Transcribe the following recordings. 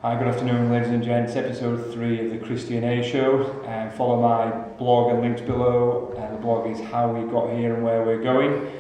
Hi, good afternoon ladies and gents, episode 3 of the Christian A Show. Follow my blog and links below. The blog is how we got here and where we're going.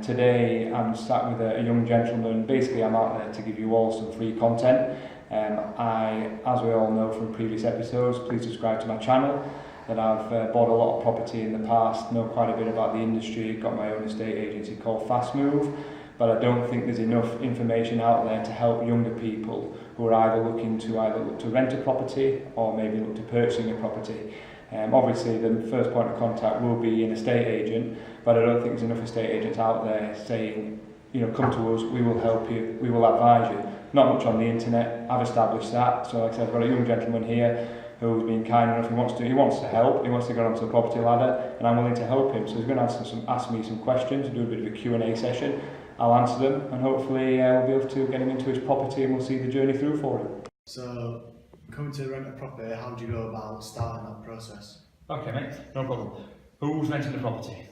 Today I'm sat with a young gentleman. Basically I'm out there to give you all some free content. As we all know from previous episodes, please subscribe to my channel. That I've bought a lot of property in the past, know quite a bit about the industry, got my own estate agency called FastMove. But I don't think there's enough information out there to help younger people who are either looking to rent a property or maybe look to purchasing a property. Obviously the first point of contact will be an estate agent, but I don't think there's enough estate agents out there saying, you know, come to us, we will help you, we will advise you. Not much on the internet, I've established that. So like I said, I've got a young gentleman here who's been kind enough, he wants to help, he wants to get onto the property ladder, and I'm willing to help him. So he's going to ask me some questions, do a bit of a Q&A session. I'll answer them, and hopefully we'll be able to get him into his property and we'll see the journey through for him. So, coming to rent a property, how do you go about starting that process? Okay mate, no problem. Who's renting the property?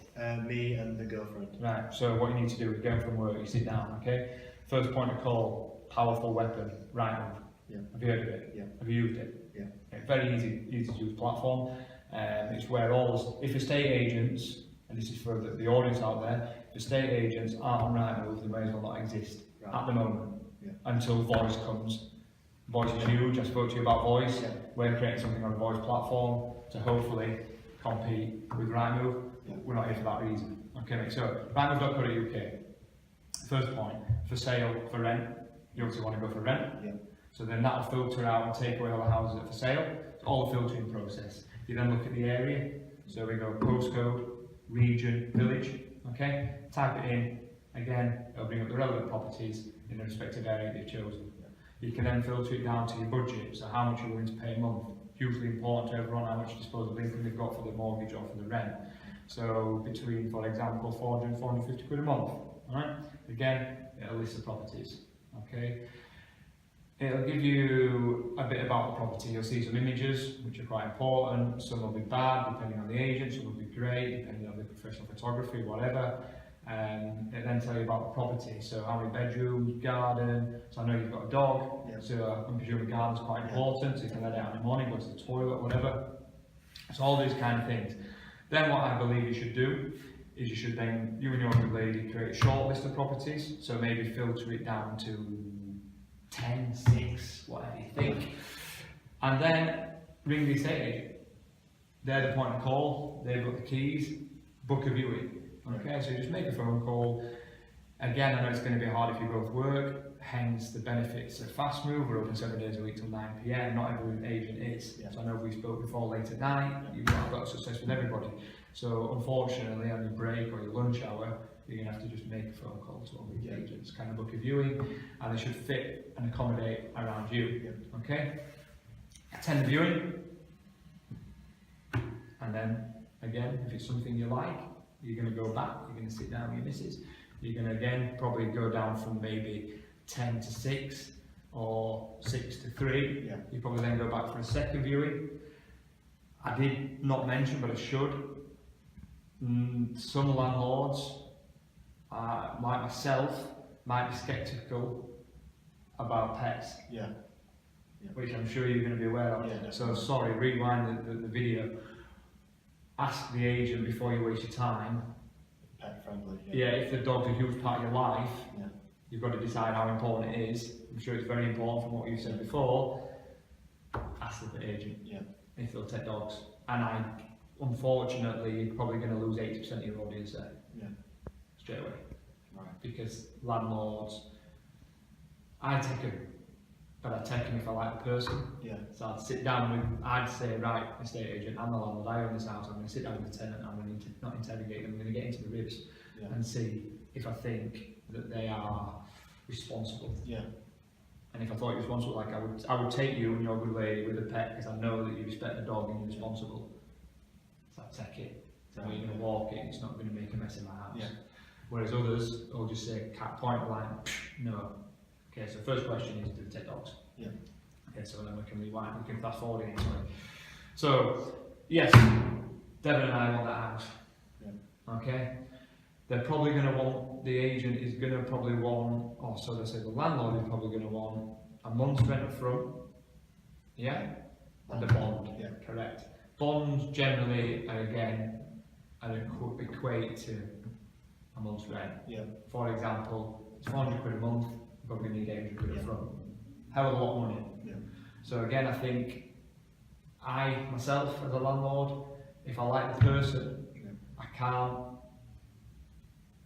Me and the girlfriend. Right, so what you need to do is get from work, you sit down, okay? First point of call, powerful weapon, FastMove. Yeah. Have you heard of it? Yeah. Have you used it? Yeah. Okay, very easy to use platform. It's where if estate agents, and this is for the audience out there, if estate agents aren't on FastMove, they may as well not exist at the moment, until voice comes. Voice is huge. I spoke to you about voice. Yeah. We're creating something on a voice platform to hopefully compete with FastMove. Yeah. We're not here for that reason. Okay, so FastMove.co.uk. First point, for sale, for rent. You obviously want to go for rent. Yeah. So then that'll filter out and take away all the houses that are for sale. It's all a filtering process. You then look at the area. So we go postcode, region, village. Okay, type it in. Again, it'll bring up the relevant properties in the respective area that you've chosen. You can then filter it down to your budget. So how much you're willing to pay a month. Hugely important to everyone, how much disposable income they've got for the mortgage or for the rent. So between, for example, 400 and 450 quid a month. Alright? Again, it'll list the properties. Okay? It'll give you a bit about the property. You'll see some images, which are quite important. Some will be bad, depending on the agent. Some will be great, depending on the professional photography, whatever. It then tell you about the property. So how many bedrooms, garden. So I know you've got a dog. Yeah. So I'm presuming the garden's quite important. So you can let it out in the morning, go to the toilet, whatever. So all these kind of things. Then what I believe you should do is you and your good lady create a short list of properties. So maybe filter it down to 10, 6, whatever you think. And then ring the estate agent. They're the point of call, they've got the keys, book a viewing. Okay, so you just make a phone call. Again, I know it's going to be hard if you both work, hence the benefits of FastMove. We're open 7 days a week till 9 PM. Not every agent is. Yeah. So I know we spoke before late at night, you've not got success with everybody. So unfortunately, on your break or your lunch hour, you're going to have to just make a phone call to all the agents, kind of book a viewing, and they should fit and accommodate around you. Yeah. Okay? Attend the viewing, and then again, if it's something you like, you're going to go back, you're going to sit down with your missus, you're going to again probably go down from maybe 10 to 6 or 6 to 3. Yeah. You probably then go back for a second viewing. I did not mention, but I should. Some landlords, like myself, might be sceptical about pets. Yeah. Yeah. Which I'm sure you're going to be aware of. Yeah, so sorry, rewind the video. Ask the agent before you waste your time. Pet friendly. Yeah, if the dog's a huge part of your life, you've got to decide how important it is. I'm sure it's very important from what you said before. Ask the agent if they'll take dogs. And unfortunately, you're probably going to lose 80% of your audience there. Yeah. Straight away. Right. Because landlords, I'd take them, but I'd take them if I like the person. Yeah. So I'd sit down I'd say, right, estate agent, I'm the landlord, I own this house, I'm going to sit down with the tenant, I'm going to not interrogate them, I'm going to get into the ribs and see if I think that they are responsible. Yeah. And if I thought you're responsible, like I would take you and your good lady with a pet because I know that you respect the dog and you're responsible. So I'd take it. So you're going to walk it, it's not going to make a mess in my house. Yeah. Whereas others will just say, cat point blank, no. Okay, so first question is, do they take dogs? Yeah. Okay, so then we can rewind, we can fast forward into it. So, yes, Devon and I want that house. Yeah. Okay? They're probably going to want, the agent is going to probably want, or so they say, the landlord is probably going to want a month's rent up front, yeah, and a bond, Yeah. correct. Bonds generally, again, equate to a month's rent. Yeah. For example, it's 400 quid a month, you're probably going to need 800 quid Yeah. up front. Hell of a lot of money. Yeah. So again, I think myself as a landlord, if I like the person, Yeah. I can't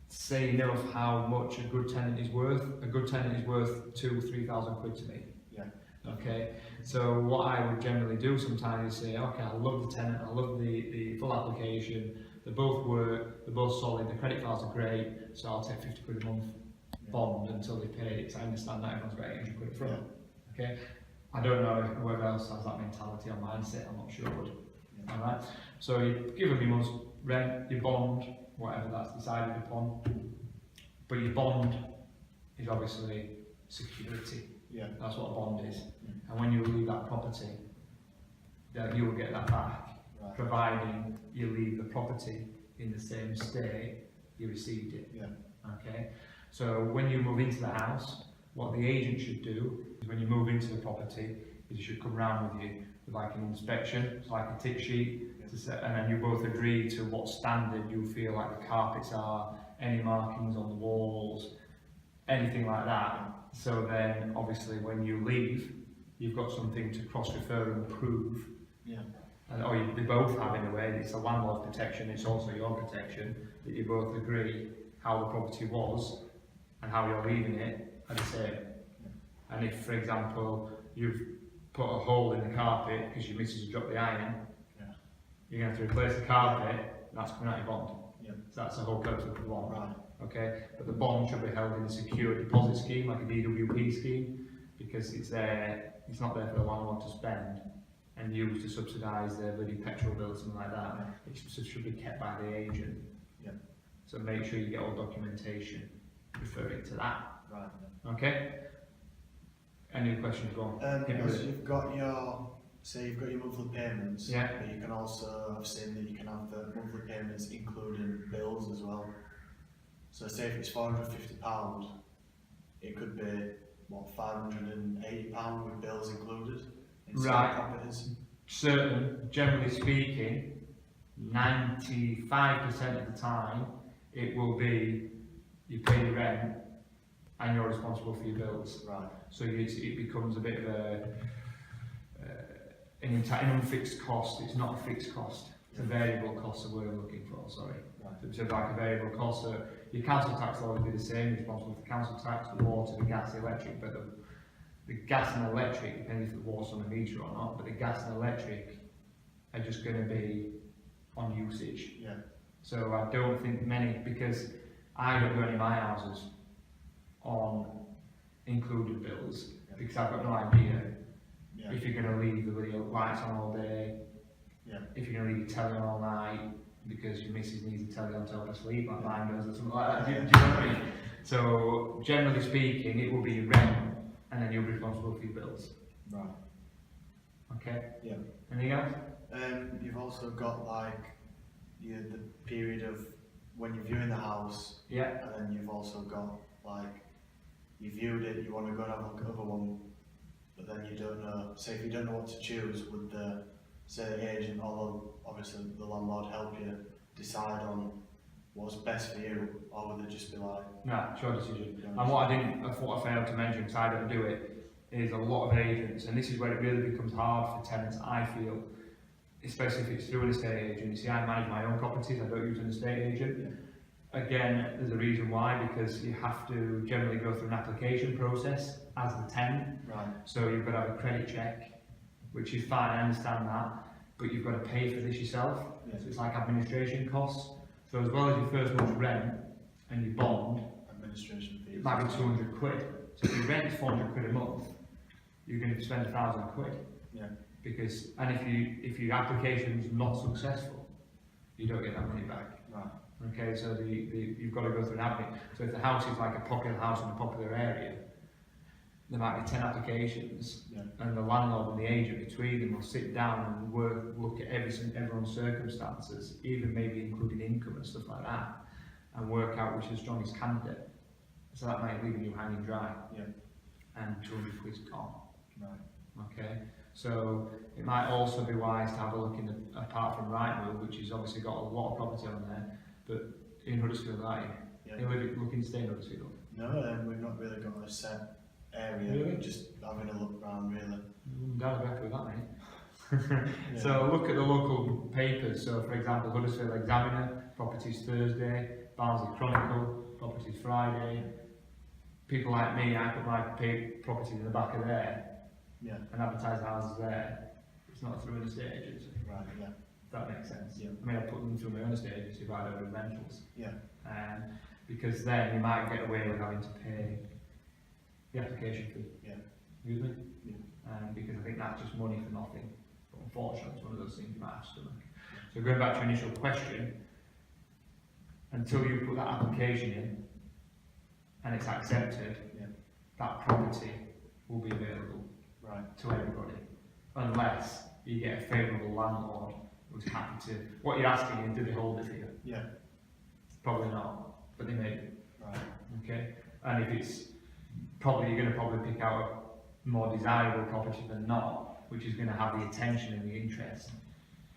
say enough how much a good tenant is worth. A good tenant is worth 2,000-3,000 quid to me. Yeah. Okay, so what I would generally do sometimes is say, okay, I love the tenant, I love the full application, they both work, they're both solid, the credit files are great, so I'll take 50 quid a month bond until they pay it, because I understand that everyone's got 800 quid up front. Okay, I don't know if whoever else has that mentality or mindset, I'm not sure. Yeah. Alright, so you give them your month's rent, your bond, whatever that's decided upon, but your bond is obviously security. Yeah. That's what a bond is. And when you leave that property, that you will get that back, Right. providing you leave the property in the same state you received it. Yeah. Okay. So when you move into the house, what the agent should do is when you move into the property, is you should come round with you with like an inspection, it's like a tick sheet, Yeah. to set, and then you both agree to what standard you feel like the carpets are, any markings on the walls, anything like that. So then, obviously, when you leave, you've got something to cross-refer and prove. Yeah. They both have in a way. It's the landlord's protection. It's also your protection that you both agree how the property was and how you're leaving it are the same. And if, for example, you've put a hole in the carpet because your missus has dropped the iron, Yeah. you're going to have to replace the carpet. That's coming out your bond. Yeah. So that's the whole purpose of the bond. Right. Okay, but the bond should be held in a secure deposit scheme, like a DWP scheme, because it's not there for the landlord to spend and use to subsidise their bloody petrol bill or something like that. It should be kept by the agent. Yeah. So make sure you get all documentation referring to that. Right. Okay? Any questions? Go on. Hit me with As it. you've got your monthly payments, Yeah. but you can also, I've seen that you can have the monthly payments including bills as well. So say if it's £450, it could be, what, £580 with bills included in some Right. properties. Generally speaking, 95% of the time, it will be you pay the rent and you're responsible for your bills. Right. So it becomes a bit of an unfixed cost. It's not a fixed cost. It's a variable cost, the word I'm looking for, sorry. Right. So it's like a variable cost. So your council tax will always be the same, you're responsible for the council tax, the water, the gas, the electric, but the gas and electric, depending if the water's on the meter or not, but the gas and electric are just going to be on usage. Yeah. So I don't think many, because I don't go any of my houses on included bills, because I've got no idea Yeah. if you're going to leave the video lights on all day, Yeah. if you're going to leave your telly on all night, because your missus needs the telly on to help her sleep, like mine does, or something like that. Do you know what I mean? So generally speaking, it will be your rent, and then you'll be responsible for your bills. Right. Okay? Yeah. Anything else? You've also got like the period of when you're viewing the house, Yeah. and then you've also got like you viewed it, you want to go and have a look at the other one, but then you don't know. Say if you don't know what to choose, would the agent, although obviously the landlord, help you decide on what's best for you, or would it just be like? No, it's your decision. And what I thought I failed to mention, because I don't do it, is a lot of agents, and this is where it really becomes hard for tenants, I feel, especially if it's through an estate agent. You see, I manage my own properties, I don't use an estate agent. Yeah. Again, there's a reason why, because you have to generally go through an application process as the tenant. Right. So you've got to have a credit check, which is fine, I understand that, but you've got to pay for this yourself. Yeah. So it's like administration costs. So as well as your first month's rent and your bond, Administration fees. it might be 200 quid. So if your rent's 400 quid a month, you're going to spend 1,000 quid. Yeah. Because, and if your application's not successful, you don't get that money back. Right. Okay, so you've got to go through an admin. So if the house is like a popular house in a popular area, there might be 10 applications, Yeah. and the landlord and the agent between them will sit down and look at everyone's circumstances, even maybe including income and stuff like that, and work out which is the strongest candidate. So that might leave you hanging dry. Yeah. and 200 quid's gone. Right. Okay, so it might also be wise to have a look in the, apart from Rightmove, which has obviously got a lot of property on there, but in Huddersfield, aren't you? Yeah. You're looking to stay in Huddersfield? No, we've not really got a set area. Really? Just having a look around, really. Down the back with that, mate. Yeah. So look at the local papers. So for example, Huddersfield Examiner, properties Thursday, Barnsley Chronicle, properties Friday. People like me, I put my properties in the back of there Yeah. and advertise houses there. It's not through an estate agency. Right. Yeah. If that makes sense. Yeah. I mean, I put them through my own estate agency, but I don't do rentals. Yeah. Because then you might get away with having to pay the application fee. Yeah. Excuse me? Yeah. Because I think that's just money for nothing. But unfortunately, it's one of those things you might have to stomach. So going back to your initial question, until you put that application in and it's accepted, Yeah. that property will be available Right. to everybody, unless you get a favourable landlord who's happy to. What you're asking is, do they hold it for you? Yeah. Probably not, but they may do. Right. Okay, and if it's you're going to probably pick out a more desirable property than not, which is going to have the attention and the interest.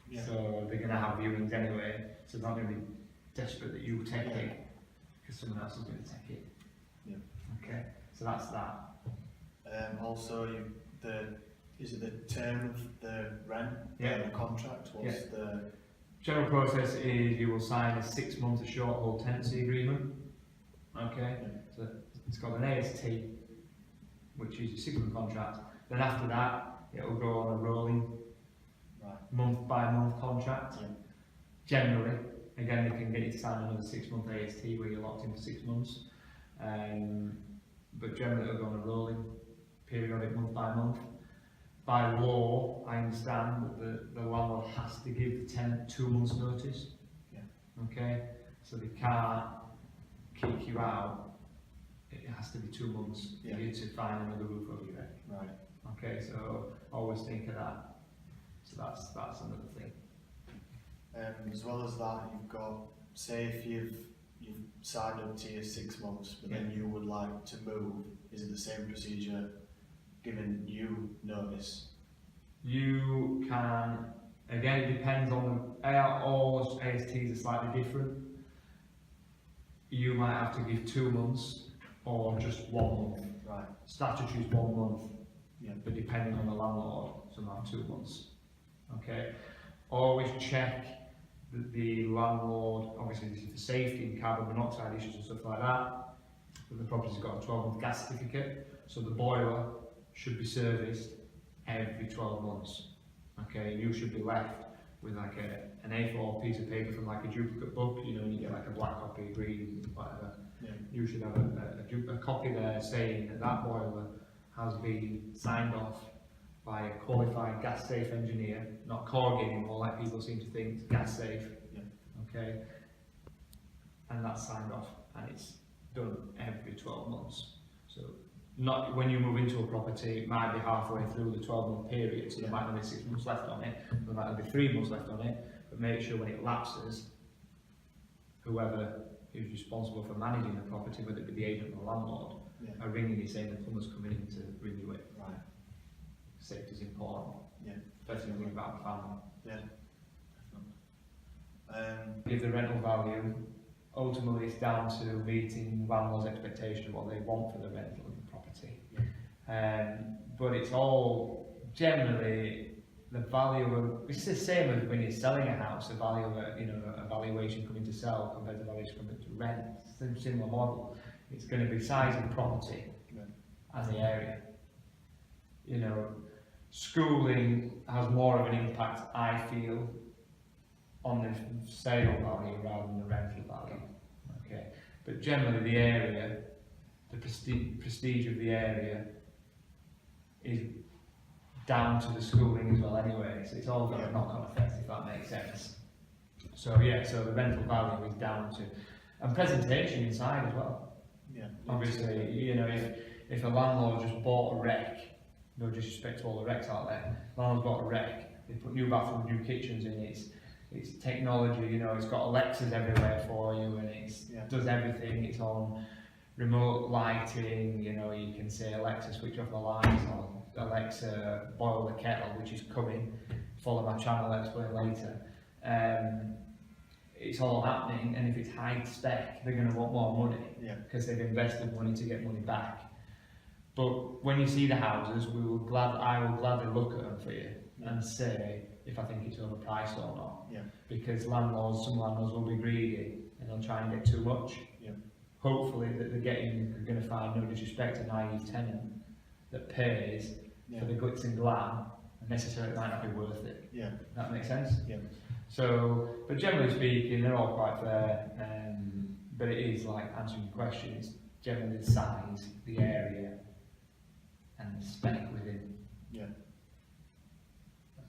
Yeah. So they're going to have viewings anyway, so they're not going to be desperate that you take it because someone else is going to take it. Yeah. Okay, so that's that. Also, is it the term of the rent? Yeah. The contract. What's the? General process is you will sign a 6-month short hold tenancy agreement. Okay, Yeah. so it's called an AST, which is a 6-month contract. Then after that, it will go on a rolling Right. month by month contract. Yeah. Generally, again, they can get you to sign another 6-month AST where you're locked in for 6 months. But generally, it'll go on a rolling periodic month by month. By law, I understand that the landlord has to give the tenant 2 months' notice. Yeah. Okay, so they can't kick you out. It has to be 2 months for Yeah. you to find another roof over your head. Right. Okay, so always think of that. So that's another thing. As well as that, you've got, say if you've signed up to your 6 months, but then you would like to move, is it the same procedure giving you notice? You can, again, it depends on all ASTs are slightly different. You might have to give 2 months or just 1 month. Right. Statutory is 1 month, Yeah. but depending on the landlord, some have 2 months. Okay, always check that the landlord, obviously this is for safety and carbon monoxide issues and stuff like that, but the property's got a 12-month gas certificate, so the boiler should be serviced every 12 months. Okay, you should be left with like an A4 piece of paper from like a duplicate book, you know, and you get like a black copy, green, whatever. Yeah. You should have a copy there saying that that boiler has been signed off by a qualified gas safe engineer, not Corgi anymore like people seem to think, it's gas safe. Yeah. Okay, and that's signed off and it's done every 12 months. So not when you move into a property, it might be halfway through the 12-month period, so there might only be 6 months left on it, there might only be 3 months left on it, but make sure when it lapses, whoever is responsible for managing the property, whether it be the agent or the landlord, Yeah. are ringing you saying the plumber's coming in to renew it. Right. Safety is important, Yeah. especially when you're about family. Yeah. Give the rental value, ultimately it's down to meeting landlord's expectation of what they want for the rental of the property. But it's all generally the value of, it's the same as when you're selling a house, the value of a valuation coming to sell compared to valuation coming to rent. It's a similar model. It's going to be size of property and the area. You know, schooling has more of an impact, I feel, on the sale value rather than the rental value. Okay, but generally the area, the prestige of the area is down to the schooling as well anyway, so it's all got a knock-on effect, if that makes sense. So yeah, so the rental value is down to, and presentation inside as well. Yeah. Obviously, you know, if a landlord just bought a wreck, no disrespect to all the wrecks out there, landlord's bought a wreck, they put new bathrooms, new kitchens in, it's technology, you know, it's got Alexas everywhere for you, and it does everything, it's on remote lighting, you know, you can say Alexa switch off the lights or Alexa boil the kettle, which is coming. Follow my channel, I'll explain later. It's all happening, and if it's high spec, they're going to want more money because they've invested money to get money back. But when you see the houses, I will gladly look at them for you and say if I think it's overpriced or not. Because some landlords will be greedy and they'll try and get too much. Hopefully that they're going to find, no disrespect, a naive tenant that pays for the glitz and glam, and necessarily it might not be worth it. That makes sense? So, but generally speaking, they're all quite fair, but it is like answering your question, it's generally the size, the area, and the spec within.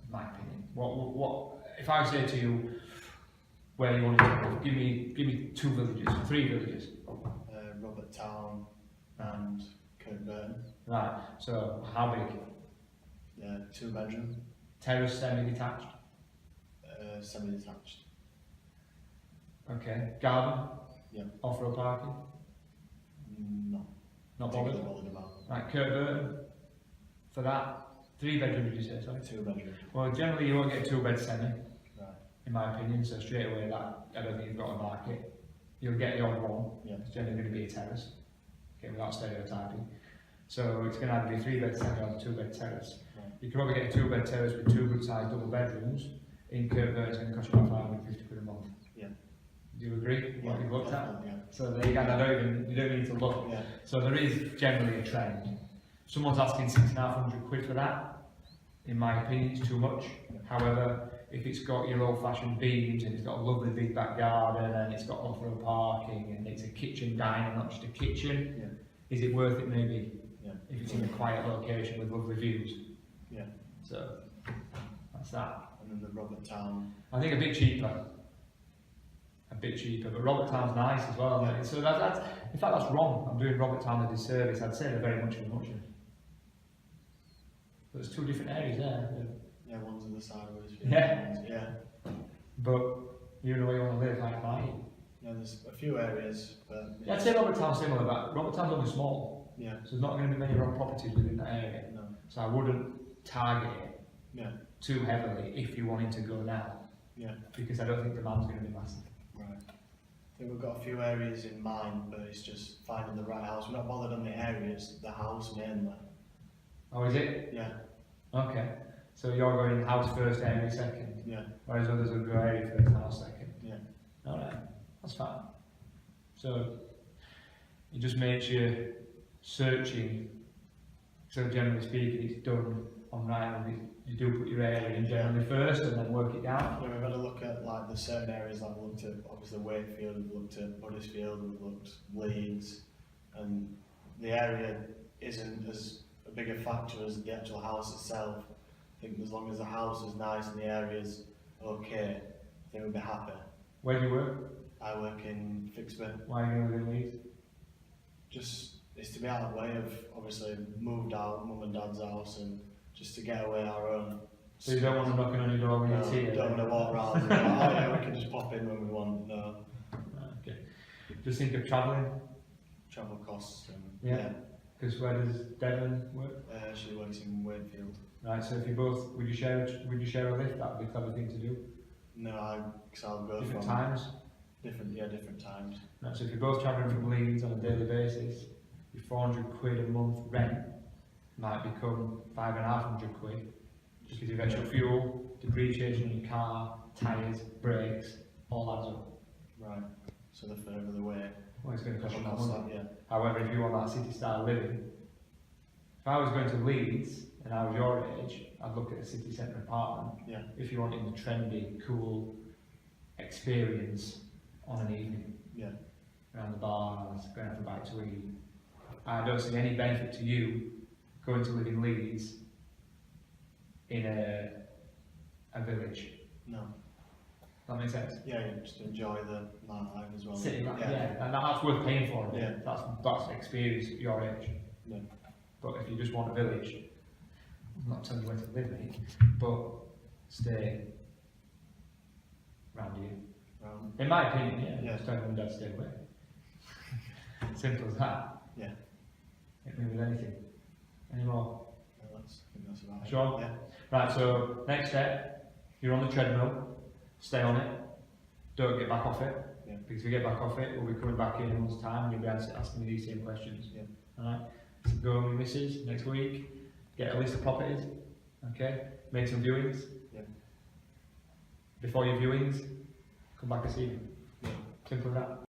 My opinion. What if I say to you where you want to go? Give me 2 villages, 3 villages. Robert Town and Kirkburn. Right. So how big? 2 bedroom. Terrace, semi-detached. Semi-detached. Okay. Garden. Off-road parking. No. Not bothered. About. Right. Kirkburn. For that. 3 bedroom, did you say? Sorry. 2 bedroom. Well, generally you won't get a 2-bed semi. In my opinion, so straight away that I don't think you've got to market. You'll get the odd one. It's generally going to be a terrace. Okay, without stereotyping. So it's going to either be a 3-bed semi or a 2-bed terrace. You can probably get a 2-bed terrace with 2 good sized double bedrooms. In Kirkburn, it's going to cost you about £550 a month. Do you agree? What you've looked at? So there you go. You don't need to look. So there is generally a trend. Someone's asking £6,500 for that. In my opinion, it's too much. However, if it's got your old-fashioned beams and it's got a lovely big back garden and it's got off-road parking and it's a kitchen diner, not just a kitchen, is it worth it maybe? If it's in a quiet location with lovely views. So that's that. And then the Robert Town. I think a bit cheaper. But Robert Town's nice as well. So that's in fact that's wrong. I'm doing Robert Town a disservice. I'd say they're very much of a muchness. There's 2 different areas there. One's on the sideways. But you know where you want to live, like mine. There's a few areas, but I'd say Robert Town's similar, but Robert Town's only small. So there's not going to be many wrong properties within that area. So I wouldn't target it too heavily if you wanted to go now. Because I don't think demand's going to be massive. I think we've got a few areas in mind, but it's just finding the right house. We're not bothered on the areas, the house mainly. Oh, is it? Okay. So you're going house first, area second? Whereas others would go area first, house second? Alright, that's fine. So, it just makes you searching, so generally speaking it's done on right, you do put your area in generally first and then work it down. We've had a look at like the certain areas, like we looked at obviously Wakefield, we've looked at Huddersfield, we've looked at Leeds, and the area isn't as a bigger factor as the actual house itself. I think as long as the house is nice and the area's okay, I think we'll be happy. Where do you work? I work in Fixby. Why are you going to live in Leeds? Just, it's to be out of the way of, obviously, moved out, mum and dad's house, and just to get away our own. So you don't want to knocking on your door when you see it? Don't want to walk around. We can just pop in when we want, no. Okay. Just think of travelling? Travel costs. Because where does Devon work? She works in Wakefield. Right, so if you both, would you share a lift? That would be a clever thing to do. No, because I'll go different from times. Different times. Right, so if you're both travelling from Leeds on a daily basis, your £400 a month rent might become £550 because you've extra fuel, depreciation in your car, tyres, brakes, all adds up. Right. So the further the way. Well, it's going to cost you more money. Yeah. However, if you want that city style living, if I was going to Leeds and I was your age, I'd look at a city centre apartment. Yeah. If you're wanting the trendy, cool experience on an evening. Yeah. Around the bars, going out for a bite to eat. I don't see any benefit to you going to live in Leeds in a village. No. That makes sense? Yeah, just enjoy the nightlife as well. City life, and that's worth paying for. Yeah. That's experience at your age. Yeah. But if you just want a village, I'm not telling you where to live, mate, but stay around here. In my opinion, just tell them dad stay away. Simple as that. Yeah. Hit me with anything. Any more? Yeah, I think that's about it. Sure? Yeah. Right, so next step, you're on the treadmill, stay on it, don't get back off it, Yeah. because if you get back off it, we'll be coming back in a month's time and you'll be asking me these same questions. Yeah. Alright, so go with missus next week, get a list of properties, okay, make some viewings. Yeah. Before your viewings, come back and see me. Yeah. Simple as that.